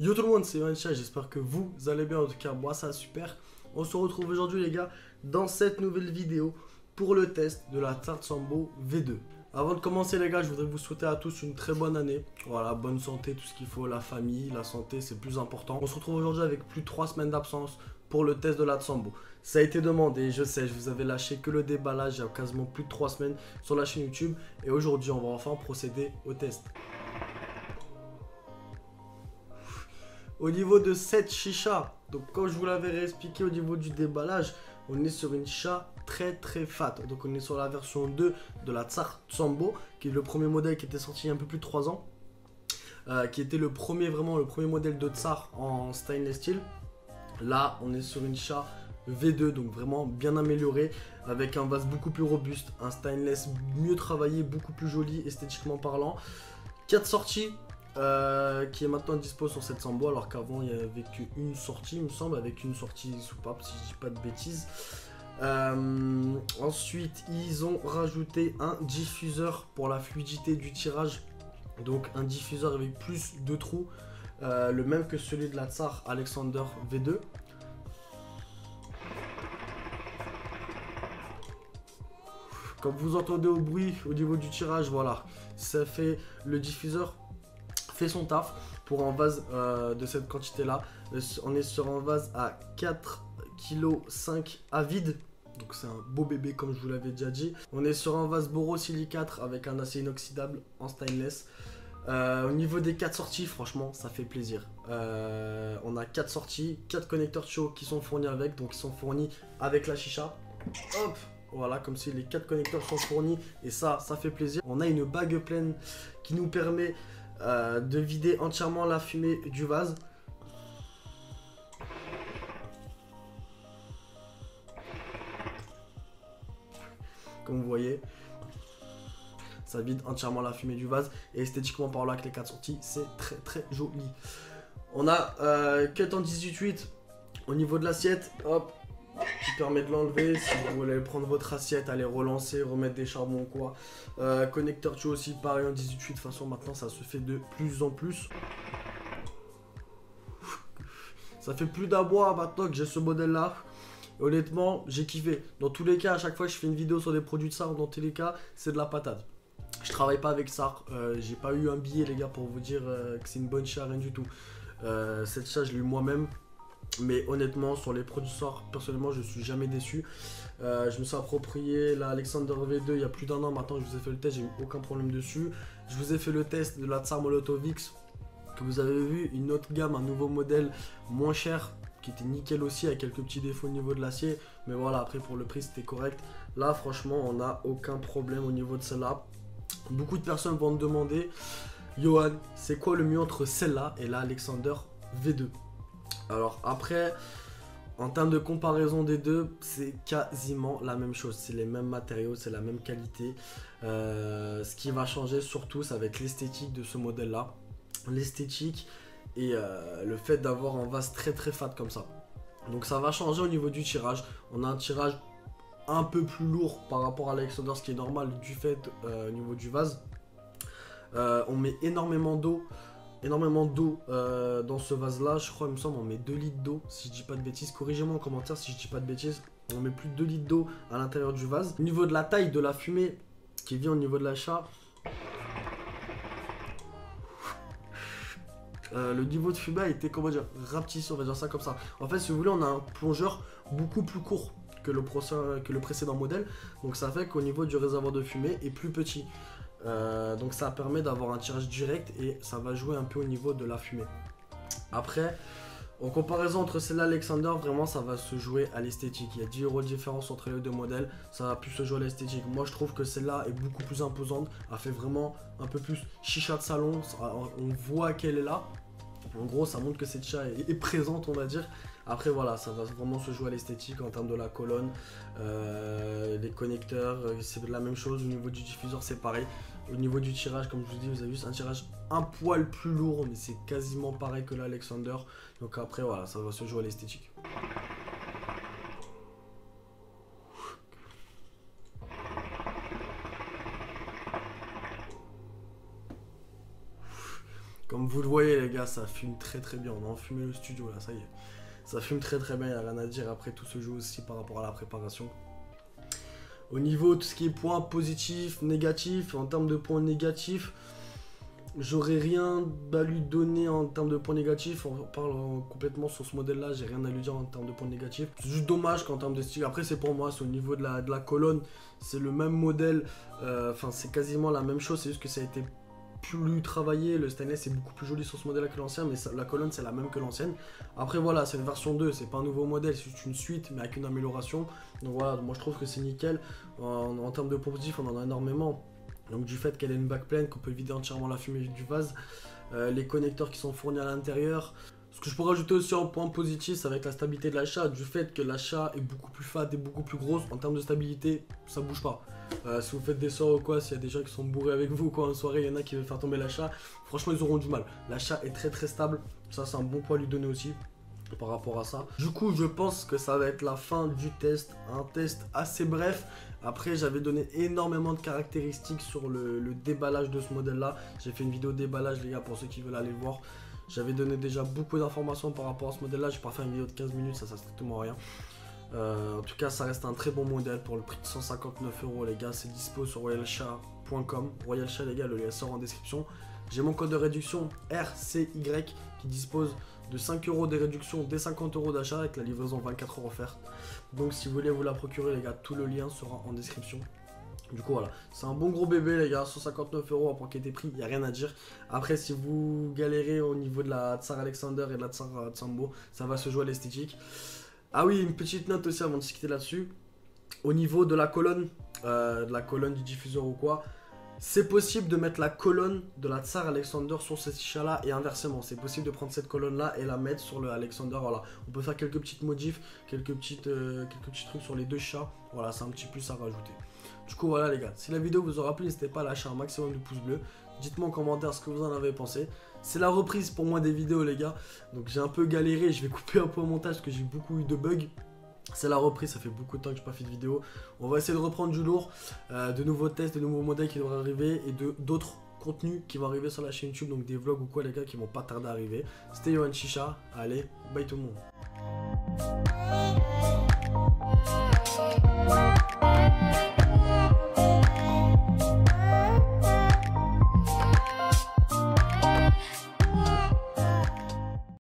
Yo tout le monde, c'est Vancha, j'espère que vous allez bien, en tout cas moi ça va super. On se retrouve aujourd'hui les gars dans cette nouvelle vidéo pour le test de la Tsar Sambo V2. Avant de commencer les gars, je voudrais vous souhaiter à tous une très bonne année. Voilà, bonne santé, tout ce qu'il faut, la famille, la santé c'est plus important. On se retrouve aujourd'hui avec plus de 3 semaines d'absence pour le test de la Tsambo. Ça a été demandé, je sais, je vous avais lâché que le déballage il y a quasiment plus de 3 semaines sur la chaîne YouTube. Et aujourd'hui on va enfin procéder au test. Au niveau de cette chicha, donc comme je vous l'avais réexpliqué au niveau du déballage, on est sur une chicha très fat. Donc on est sur la version 2 de la Tsar Sambo, qui est le premier modèle qui était sorti il y a un peu plus de 3 ans. Qui était le premier modèle de Tsar en stainless steel. Là on est sur une chicha V2, donc vraiment bien améliorée, avec un vase beaucoup plus robuste, un stainless mieux travaillé, beaucoup plus joli esthétiquement parlant. 4 sorties. Qui est maintenant dispo sur cette Sambo, alors qu'avant il n'y avait qu'une sortie, il me semble, avec une sortie soupape si je dis pas de bêtises. Ensuite ils ont rajouté un diffuseur pour la fluidité du tirage, donc un diffuseur avec plus de trous, le même que celui de la Tsar Alexander V2. Comme vous entendez au bruit au niveau du tirage, voilà, ça fait le diffuseur fait son taf pour un vase de cette quantité là. On est sur un vase à 4,5 kg à vide, donc c'est un beau bébé comme je vous l'avais déjà dit. On est sur un vase borosilicate avec un acier inoxydable en stainless. Au niveau des 4 sorties, franchement ça fait plaisir. On a 4 sorties, 4 connecteurs chauds qui sont fournis avec, donc ils sont fournis avec la chicha. Hop, voilà, comme si les 4 connecteurs sont fournis, et ça fait plaisir. On a une bague pleine qui nous permet de vider entièrement la fumée du vase. Comme vous voyez, ça vide entièrement la fumée du vase, et esthétiquement parlant avec les 4 sorties, c'est très joli. On a cut en 18/8 au niveau de l'assiette, hop, qui permet de l'enlever si vous voulez prendre votre assiette, aller relancer, remettre des charbons quoi. Connecteur chaud aussi pareil en 18/8, de toute façon maintenant ça se fait de plus en plus. Ça fait plus d'un mois maintenant que j'ai ce modèle là. Honnêtement j'ai kiffé. Dans tous les cas, à chaque fois que je fais une vidéo sur des produits de SAR, dans tous les cas c'est de la patate. Je travaille pas avec SAR, j'ai pas eu un billet les gars pour vous dire que c'est une bonne chat, rien du tout. Cette chat je l'ai eu moi-même. Mais honnêtement, sur les produits SAR, personnellement, je suis jamais déçu. Je me suis approprié la Alexander V2 il y a plus d'un an maintenant. Je vous ai fait le test, j'ai eu aucun problème dessus. Je vous ai fait le test de la Tsar Molotov X que vous avez vu, une autre gamme, un nouveau modèle moins cher qui était nickel aussi, avec quelques petits défauts au niveau de l'acier. Mais voilà, après pour le prix, c'était correct. Là, franchement, on n'a aucun problème au niveau de celle-là. Beaucoup de personnes vont me demander, Johan, c'est quoi le mieux entre celle-là et la Alexander V2? Alors après, en termes de comparaison des deux, c'est quasiment la même chose. C'est les mêmes matériaux, c'est la même qualité. Ce qui va changer surtout, ça va être l'esthétique de ce modèle-là. L'esthétique et le fait d'avoir un vase très fat comme ça. Donc ça va changer au niveau du tirage. On a un tirage un peu plus lourd par rapport à l'Alexander, ce qui est normal du fait au niveau du vase. On met énormément d'eau dans ce vase là, je crois, il me semble on met 2 litres d'eau si je dis pas de bêtises. Corrigez-moi en commentaire si je dis pas de bêtises. On met plus de 2 litres d'eau à l'intérieur du vase. Au niveau de la taille de la fumée qui vient au niveau de l'achat, le niveau de fumée a été, comment dire, rapetissé, on va dire ça comme ça. En fait, si vous voulez, on a un plongeur beaucoup plus court que le précédent modèle, donc ça fait qu'au niveau du réservoir de fumée est plus petit. Donc ça permet d'avoir un tirage direct et ça va jouer un peu au niveau de la fumée. Après, en comparaison entre celle-là et Alexander, vraiment ça va se jouer à l'esthétique. Il y a 10 € de différence entre les deux modèles, ça va plus se jouer à l'esthétique. Moi je trouve que celle-là est beaucoup plus imposante, elle fait vraiment un peu plus chicha de salon, on voit qu'elle est là. En gros ça montre que cette chicha est présente, on va dire. Après voilà, ça va vraiment se jouer à l'esthétique en termes de la colonne, les connecteurs, c'est la même chose. Au niveau du diffuseur c'est pareil. Au niveau du tirage, comme je vous dis, vous avez vu, c'est un tirage un poil plus lourd, mais c'est quasiment pareil que l'Alexander. Donc après voilà, ça va se jouer à l'esthétique. Comme vous le voyez les gars, ça fume très très bien. On a enfumé le studio là, ça y est. Ça fume très très bien, il n'y a rien à dire. Après tout se joue aussi par rapport à la préparation. Au niveau de tout ce qui est points positifs, négatifs, en termes de points négatifs, j'aurais rien à lui donner en termes de points négatifs. On parle complètement sur ce modèle là, j'ai rien à lui dire en termes de points négatifs. C'est juste dommage qu'en termes de style, après c'est pour moi, c'est au niveau de la colonne, c'est le même modèle, enfin c'est quasiment la même chose, c'est juste que ça a été plus travaillé, le stainless est beaucoup plus joli sur ce modèle là que l'ancien, mais la colonne c'est la même que l'ancienne. Après voilà, c'est une version 2, c'est pas un nouveau modèle, c'est juste une suite mais avec une amélioration. Donc voilà, moi je trouve que c'est nickel. En termes de positifs, on en a énormément. Donc du fait qu'elle ait une backplane, qu'on peut vider entièrement la fumée du vase, les connecteurs qui sont fournis à l'intérieur. Ce que je pourrais rajouter aussi en point positif, c'est avec la stabilité de l'achat, du fait que l'achat est beaucoup plus fat et beaucoup plus grosse, en termes de stabilité, ça bouge pas. Si vous faites des soirs ou quoi, s'il y a des gens qui sont bourrés avec vous quoi en soirée, il y en a qui veulent faire tomber l'achat, franchement ils auront du mal. L'achat est très très stable, ça c'est un bon point à lui donner aussi par rapport à ça. Du coup je pense que ça va être la fin du test, un test assez bref. Après j'avais donné énormément de caractéristiques sur le déballage de ce modèle là. J'ai fait une vidéo déballage les gars pour ceux qui veulent aller le voir. J'avais donné déjà beaucoup d'informations par rapport à ce modèle là. J'ai pas fait une vidéo de 15 minutes, ça sert strictement à rien. En tout cas ça reste un très bon modèle pour le prix de 159 € les gars. C'est dispo sur royalchat.com. Royalchat les gars, le lien sort en description. J'ai mon code de réduction RCY qui dispose de 5 € de réduction dès 50 € d'achat avec la livraison 24 € offerte. Donc si vous voulez vous la procurer les gars, tout le lien sera en description. Du coup voilà, c'est un bon gros bébé les gars, 159 € à point qui était pris, il n'y a rien à dire. Après si vous galérez au niveau de la Tsar Alexander et de la Tsar Tsambo, ça va se jouer à l'esthétique. Ah oui, une petite note aussi avant de se quitter là-dessus. Au niveau de la colonne du diffuseur ou quoi, c'est possible de mettre la colonne de la Tsar Alexander sur cette chicha là et inversement. C'est possible de prendre cette colonne là et la mettre sur le Alexander. Voilà, on peut faire quelques petites modifs, quelques petits trucs sur les deux chats. Voilà, c'est un petit plus à rajouter. Du coup voilà les gars, si la vidéo vous aura plu, n'hésitez pas à lâcher un maximum de pouces bleus. Dites-moi en commentaire ce que vous en avez pensé. C'est la reprise pour moi des vidéos les gars. Donc j'ai un peu galéré, je vais couper un peu au montage parce que j'ai beaucoup eu de bugs. C'est la reprise, ça fait beaucoup de temps que je n'ai pas fait de vidéo. On va essayer de reprendre du lourd, de nouveaux tests, de nouveaux modèles qui devraient arriver et d'autres contenus qui vont arriver sur la chaîne YouTube. Donc des vlogs ou quoi les gars qui vont pas tarder à arriver. C'était Yohan Chicha, allez, bye tout le monde.